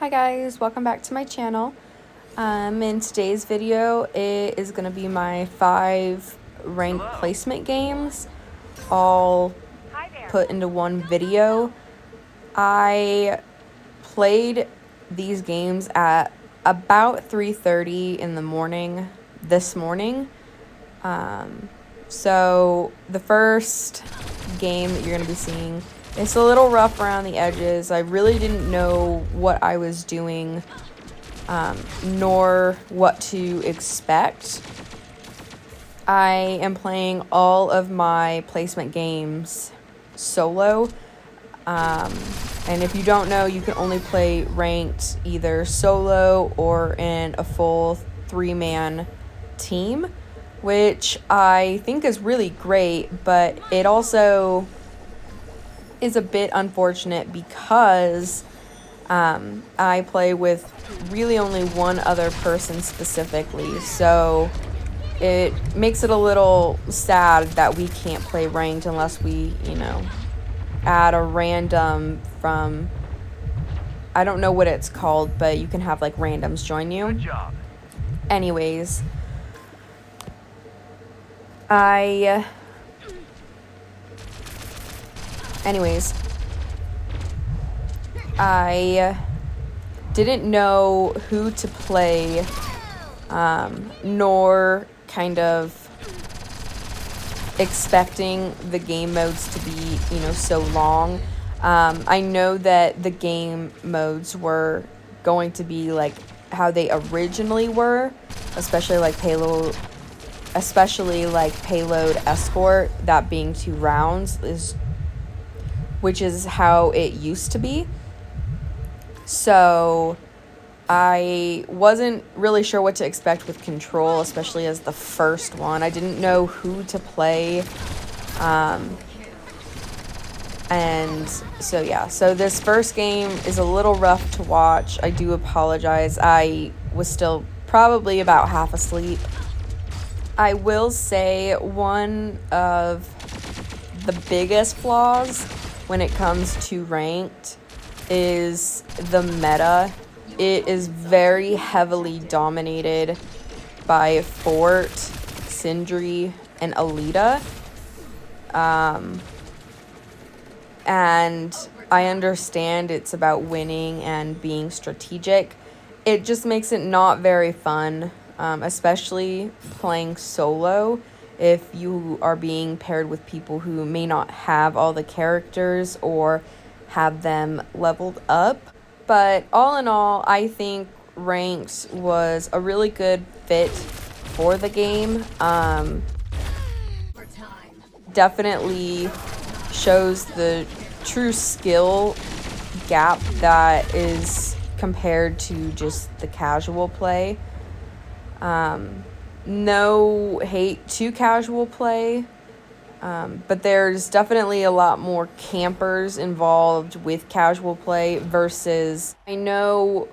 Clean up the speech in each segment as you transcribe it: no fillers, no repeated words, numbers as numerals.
Hi guys, welcome back to my channel. In today's video, it is going to be my 5 rank placement games, all put into one video. I played these games at about 3:30 in the morning this morning. So the first game that you're going to be seeing, it's a little rough around the edges. I really didn't know what I was doing, nor what to expect. I am playing all of my placement games solo. And if you don't know, you can only play ranked either solo or in a full 3-man team, which I think is really great, but it also is a bit unfortunate because I play with really only one other person specifically, so it makes it a little sad that we can't play ranked unless we, add a random from, I don't know what it's called, but you can have like randoms join you. Good job. Anyways, I didn't know who to play, nor kind of expecting the game modes to be, so long. I know that the game modes were going to be like how they originally were, especially like payload escort, that being 2 rounds, which is how it used to be. So I wasn't really sure what to expect with Control, especially as the first one. I didn't know who to play. And so yeah, so this first game is a little rough to watch. I do apologize. I was still probably about half asleep. I will say one of the biggest flaws when it comes to ranked is the meta. It is very heavily dominated by Fort, Sindri, and Alita. And I understand it's about winning and being strategic. It just makes it not very fun, especially playing solo if you are being paired with people who may not have all the characters or have them leveled up. But all in all, I think ranked was a really good fit for the game. Definitely shows the true skill gap that is compared to just the casual play. No hate to casual play, but there's definitely a lot more campers involved with casual play versus, I know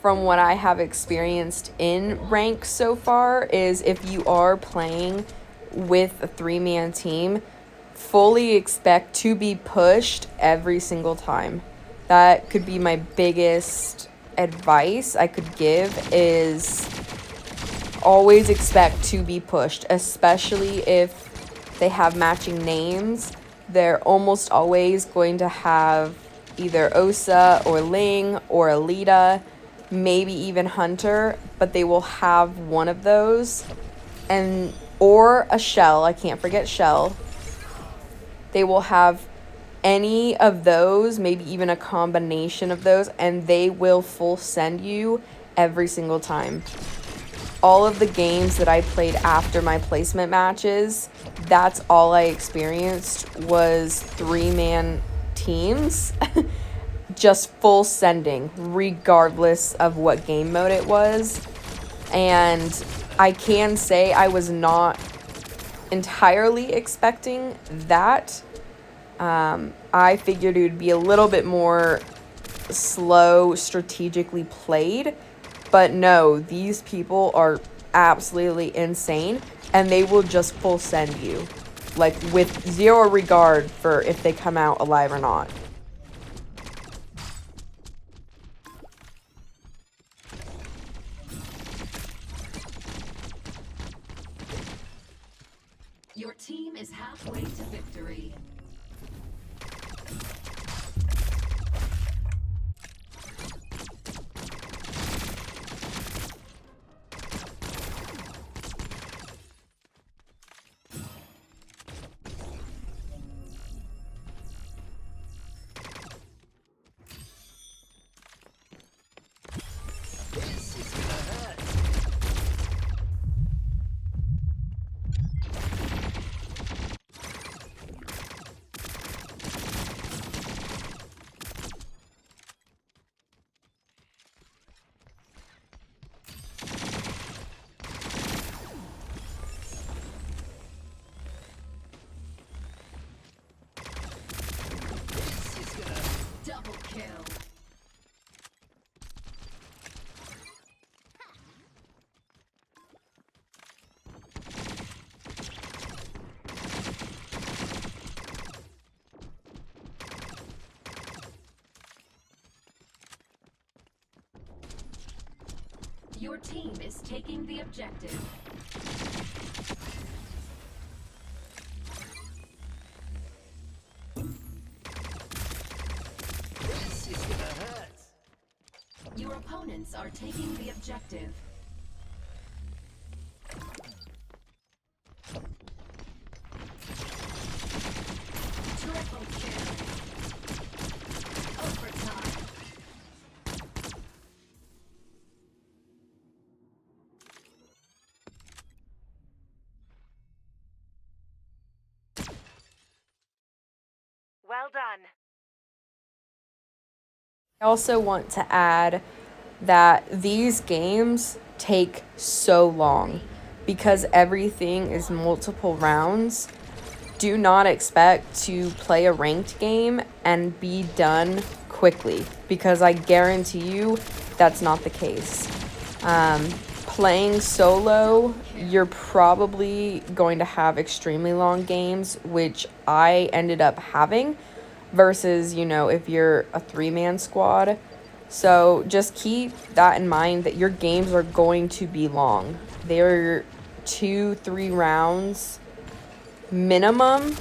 from what I have experienced in rank so far, is if you are playing with a 3-man team, fully expect to be pushed every single time. That could be my biggest advice I could give, is always expect to be pushed, especially if they have matching names. They're almost always going to have either Osa or Ling or Alita, maybe even Hunter, but they will have one of those, or a Shell. I can't forget Shell. They will have any of those, maybe even a combination of those, and they will full send you every single time. All of the games that I played after my placement matches, that's all I experienced was 3-man teams, just full sending, regardless of what game mode it was. And I can say I was not entirely expecting that. I figured it would be a little bit more slow, strategically played, but no, these people are absolutely insane, and they will just full send you, like, with zero regard for if they come out alive or not. Your team is halfway to victory. Double kill. Your team is taking the objective. This is gonna hurt. Your opponents are taking the objective. Triple kill. Overtime. Well done. I also want to add that these games take so long because everything is multiple rounds. Do not expect to play a ranked game and be done quickly because I guarantee you that's not the case. Playing solo, you're probably going to have extremely long games, which I ended up having, versus, if you're a three-man squad. So just keep that in mind that your games are going to be long. They're 2-3 rounds minimum.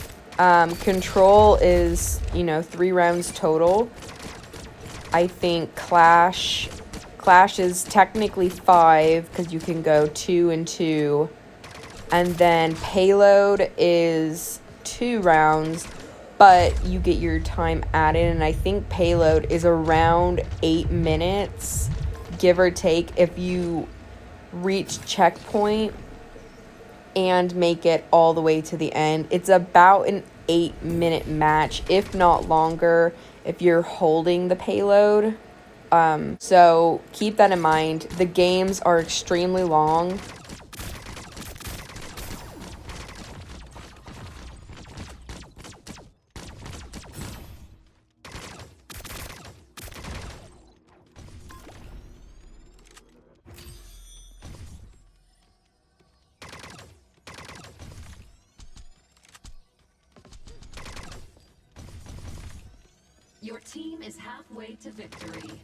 Control is 3 rounds total. I think Clash is technically 5 because you can go 2 and 2, and then Payload is 2 rounds, but you get your time added, and I think Payload is around 8 minutes, give or take, if you reach checkpoint and make it all the way to the end. It's about an 8-minute match, if not longer, if you're holding the payload. So keep that in mind. The games are extremely long. Your team is halfway to victory.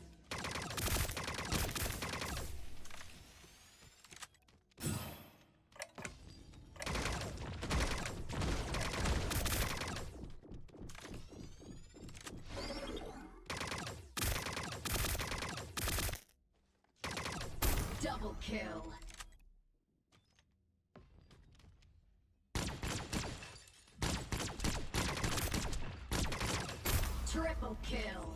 Double kill. Triple kill.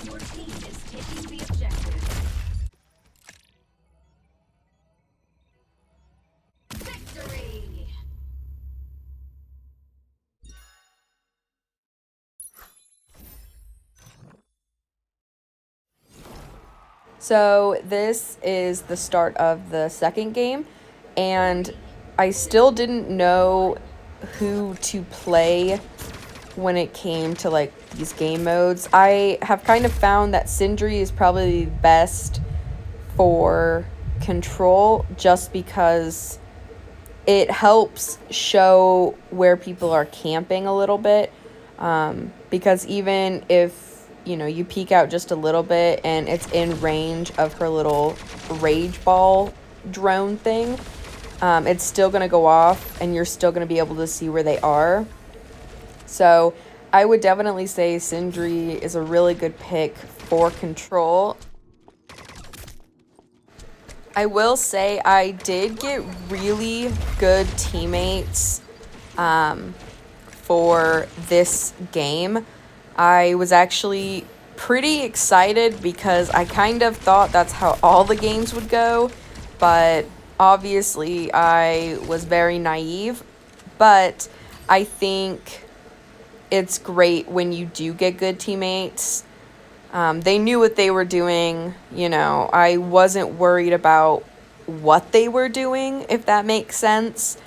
Your team is taking the objective. Victory! So this is the start of the second game, and I still didn't know who to play when it came to these game modes. I have kind of found that Sindri is probably best for control just because it helps show where people are camping a little bit. Because even if, you peek out just a little bit and it's in range of her little rage ball drone thing, it's still going to go off and you're still going to be able to see where they are. So I would definitely say Sindri is a really good pick for control. I will say I did get really good teammates for this game. I was actually pretty excited because I kind of thought that's how all the games would go, but obviously I was very naive. But I think it's great when you do get good teammates. They knew what they were doing. I wasn't worried about what they were doing, if that makes sense.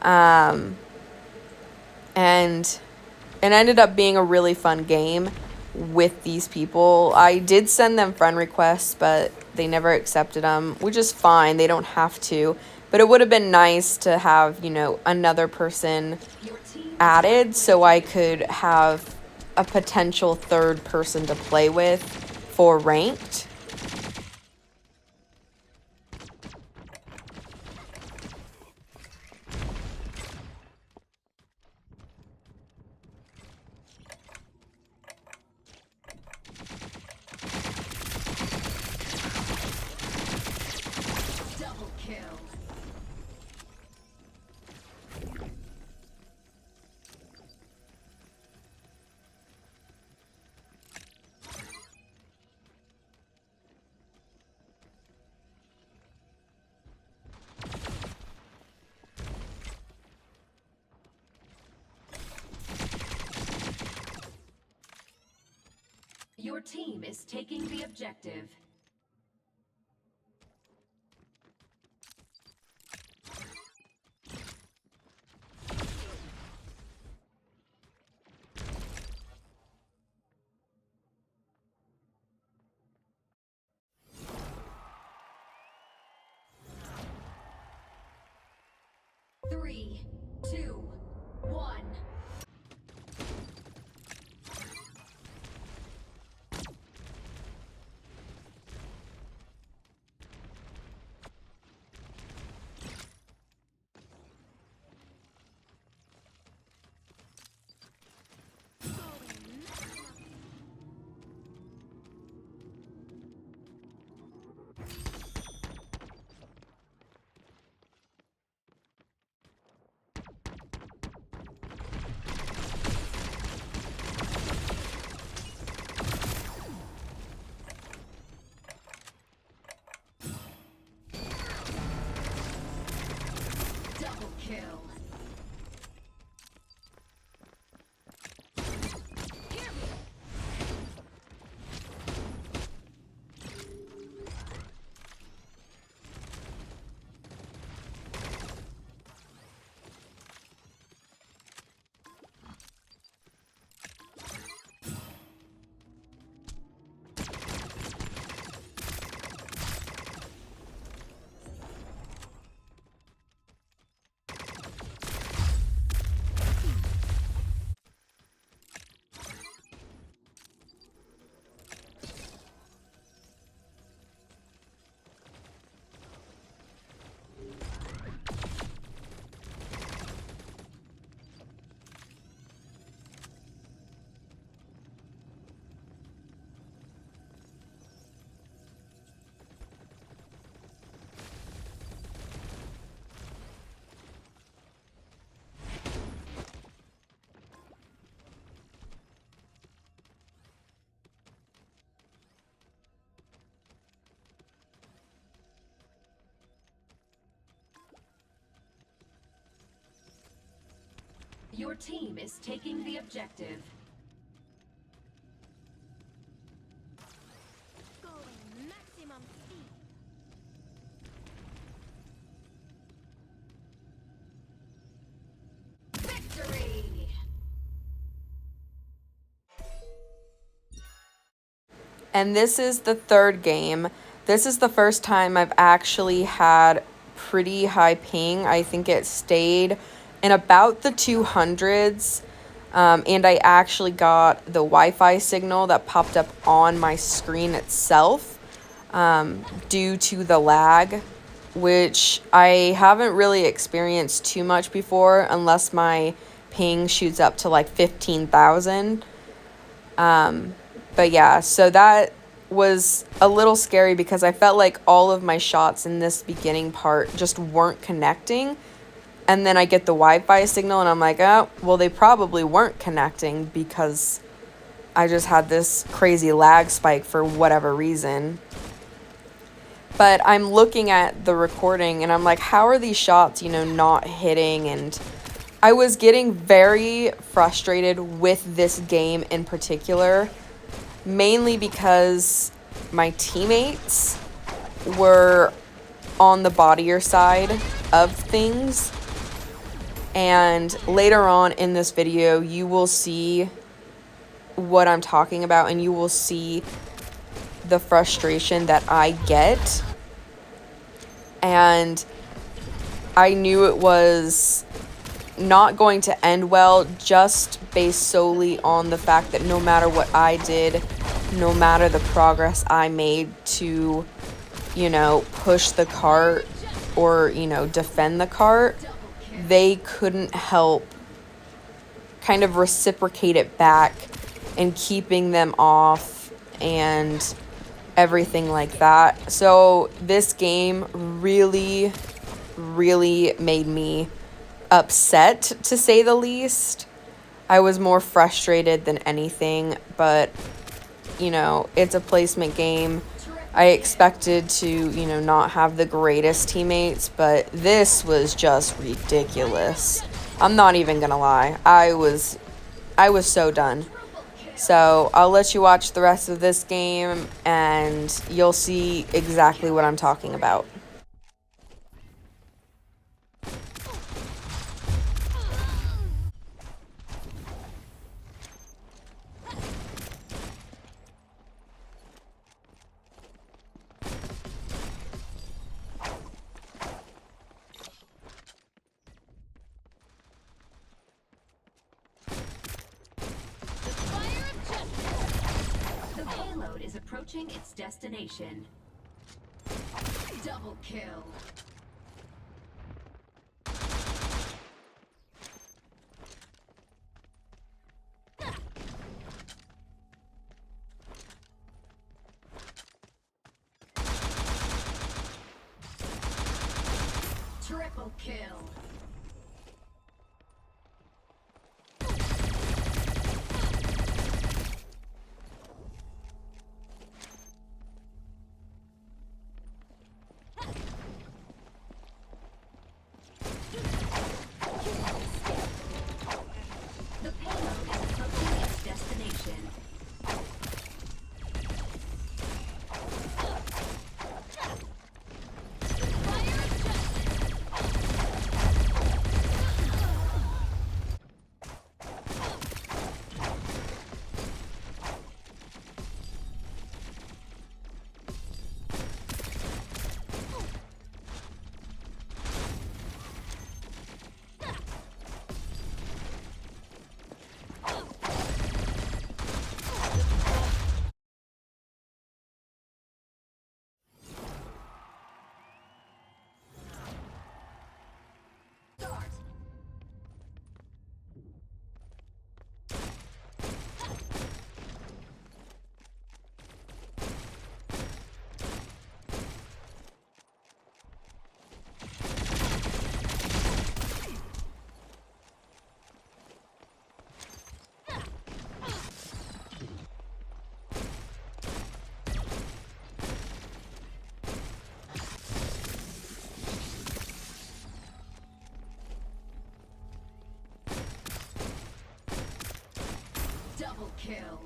And it ended up being a really fun game with these people. I did send them friend requests, but they never accepted them, which is fine. They don't have to. But it would have been nice to have, another person added so I could have a potential third person to play with for ranked. Double kill. Your team is taking the objective. Three, two, one. Double kill. Your team is taking the objective. Going maximum speed. Victory! And this is the third game. This is the first time I've actually had pretty high ping. I think it stayed in about the 200s. And I actually got the Wi-Fi signal that popped up on my screen itself due to the lag, which I haven't really experienced too much before unless my ping shoots up to like 15,000. But yeah, so that was a little scary because I felt like all of my shots in this beginning part just weren't connecting. And then I get the Wi-Fi signal and I'm like, oh, well, they probably weren't connecting because I just had this crazy lag spike for whatever reason. But I'm looking at the recording and I'm like, how are these shots, not hitting? And I was getting very frustrated with this game in particular, mainly because my teammates were on the bodier side of things. And later on in this video, you will see what I'm talking about and you will see the frustration that I get. And I knew it was not going to end well just based solely on the fact that no matter what I did, no matter the progress I made to, push the cart or, defend the cart, they couldn't help kind of reciprocate it back and keeping them off and everything like that. So this game really, really made me upset, to say the least. I was more frustrated than anything, but, it's a placement game. I expected to, not have the greatest teammates, but this was just ridiculous. I'm not even gonna lie. I was so done. So I'll let you watch the rest of this game and you'll see exactly what I'm talking about. The payload is approaching its destination. Double kill. Triple kill. The payload is approaching its destination. Start. Double kill.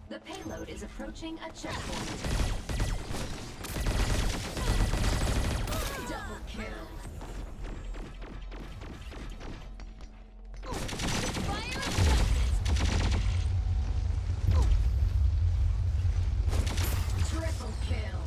The payload is approaching a checkpoint. Double kill. Fire of judgment. Triple kill.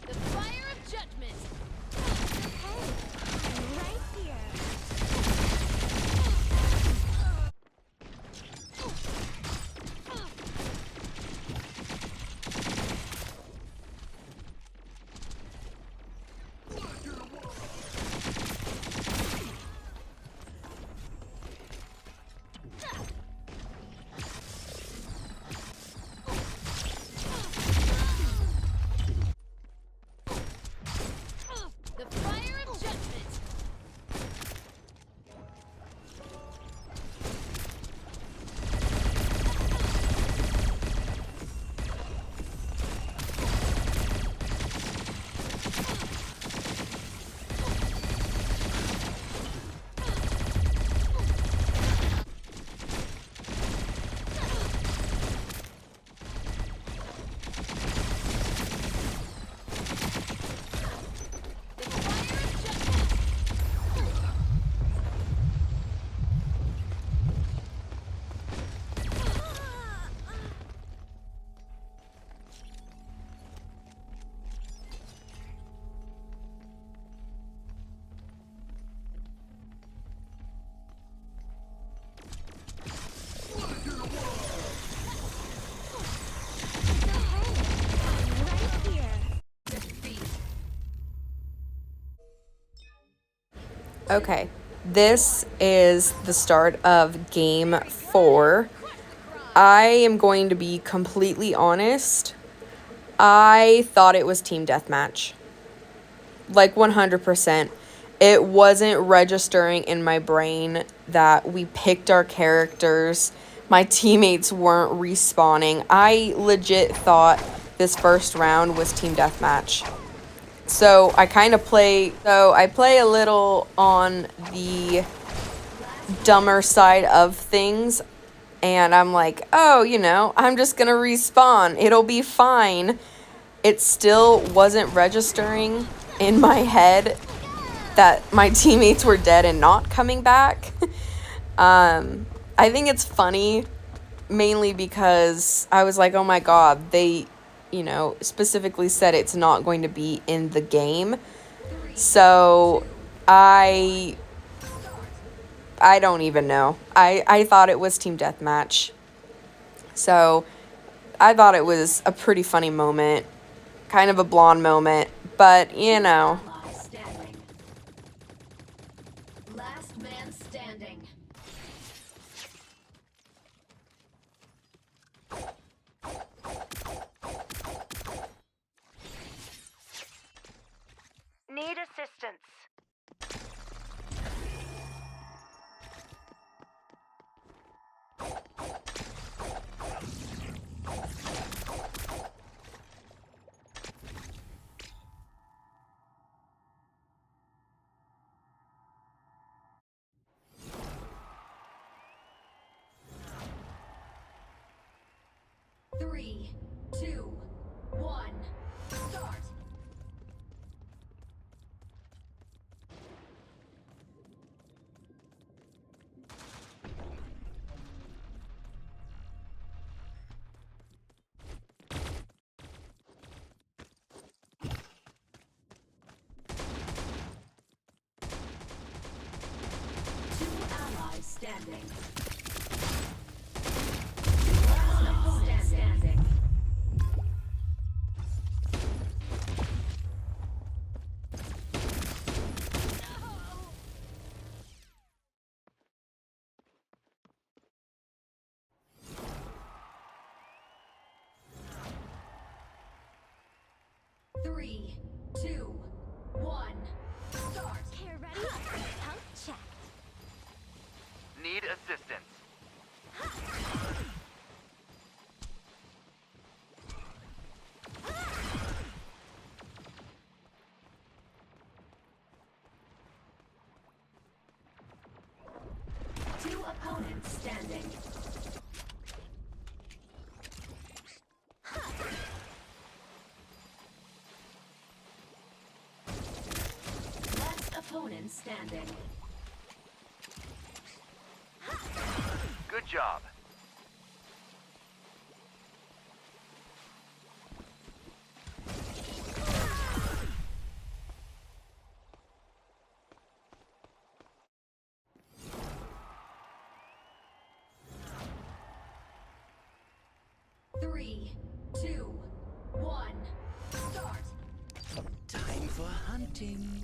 The fire of judgment. Hey, I'm right here. The fire of judgment. The fire of judgment. I'm right here. Defeat. Okay, this is the start of game 4. I am going to be completely honest. I thought it was team deathmatch. Like 100%. It wasn't registering in my brain that we picked our characters. My teammates weren't respawning. I legit thought this first round was team deathmatch. So I play a little on the dumber side of things, and I'm like, oh, I'm just gonna respawn. It'll be fine. It still wasn't registering in my head that my teammates were dead and not coming back. I think it's funny mainly because I was like, oh my god, they, specifically said it's not going to be in the game. So I don't even know. I thought it was team deathmatch. So I thought it was a pretty funny moment, kind of a blonde moment, but Ally standing. Last man standing. Need assistance. Three, two, one, start. Two allies standing. 3, 2, 1, start. Care ready? Health check. Need assistance. Two opponents standing. Last opponent standing. Good job. Three, two, one, start. Time for hunting.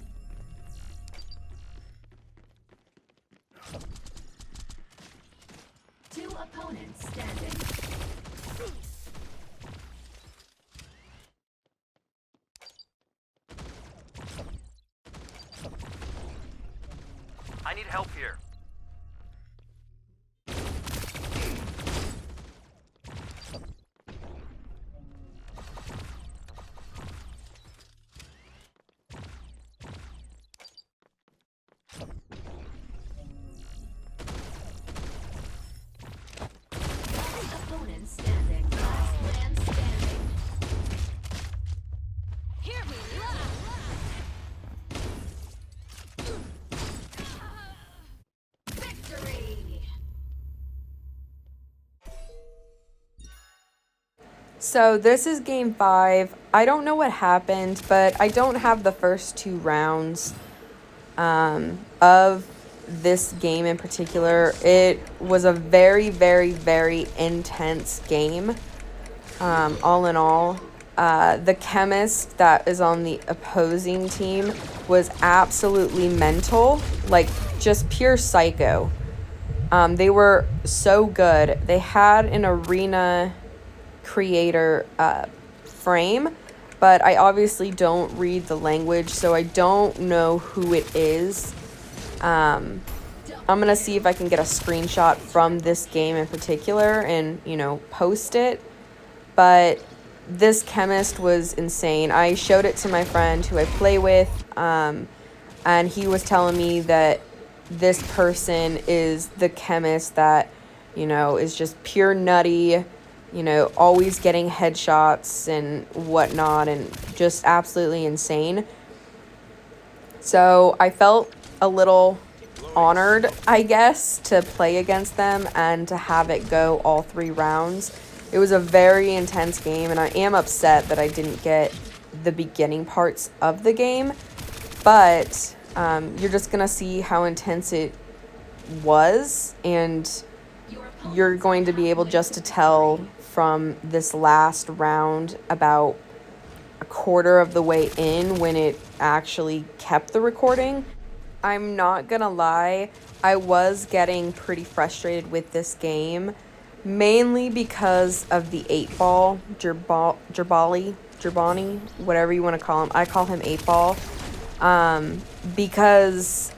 Two opponents standing. I need help here. Last opponent standing. Last man standing. Hear me loud. Victory! So this is game 5. I don't know what happened, but I don't have the first 2 rounds of this game in particular. It was a very, very, very intense game. All in all, the chemist that is on the opposing team was absolutely mental, like just pure psycho. They were so good. They had an arena creator frame, but I obviously don't read the language, so I don't know who it is. I'm gonna see if I can get a screenshot from this game in particular and, you know, post it. But this chemist was insane. I showed it to my friend who I play with, and he was telling me that this person is the chemist that, you know, is just pure nutty, you know, always getting headshots and whatnot, and just absolutely insane. So I felt a little honored, I guess, to play against them and to have it go all 3 rounds. It was a very intense game, and I am upset that I didn't get the beginning parts of the game, but you're just gonna see how intense it was, and you're going to be able just to tell from this last round about a quarter of the way in when it actually kept the recording. I'm not gonna lie, I was getting pretty frustrated with this game, mainly because of the 8-ball, Jerbani, whatever you want to call him. I call him 8-ball, because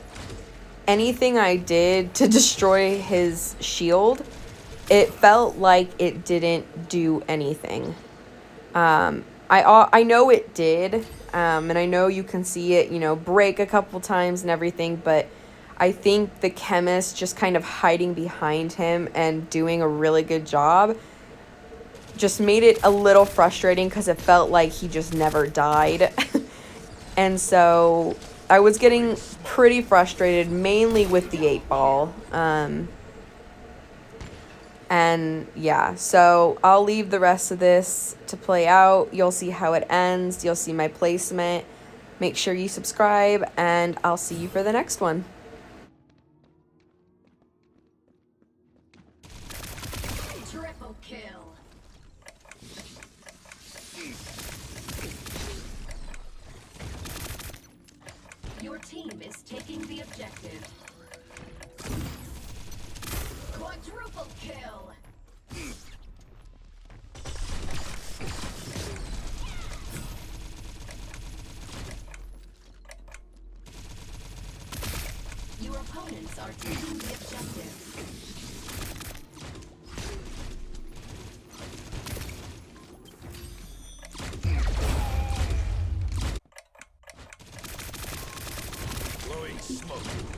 anything I did to destroy his shield, it felt like it didn't do anything. I know it did, and I know you can see it, you know, break a couple times and everything, but I think the chemist just kind of hiding behind him and doing a really good job just made it a little frustrating because it felt like he just never died. And so I was getting pretty frustrated, mainly with the 8-ball. And yeah, so I'll leave the rest of this to play out. You'll see how it ends. You'll see my placement. Make sure you subscribe, and I'll see you for the next one. Triple kill. Your team is taking the objective. Quadruple kill. Troops are taking the objective. Blowing smoke.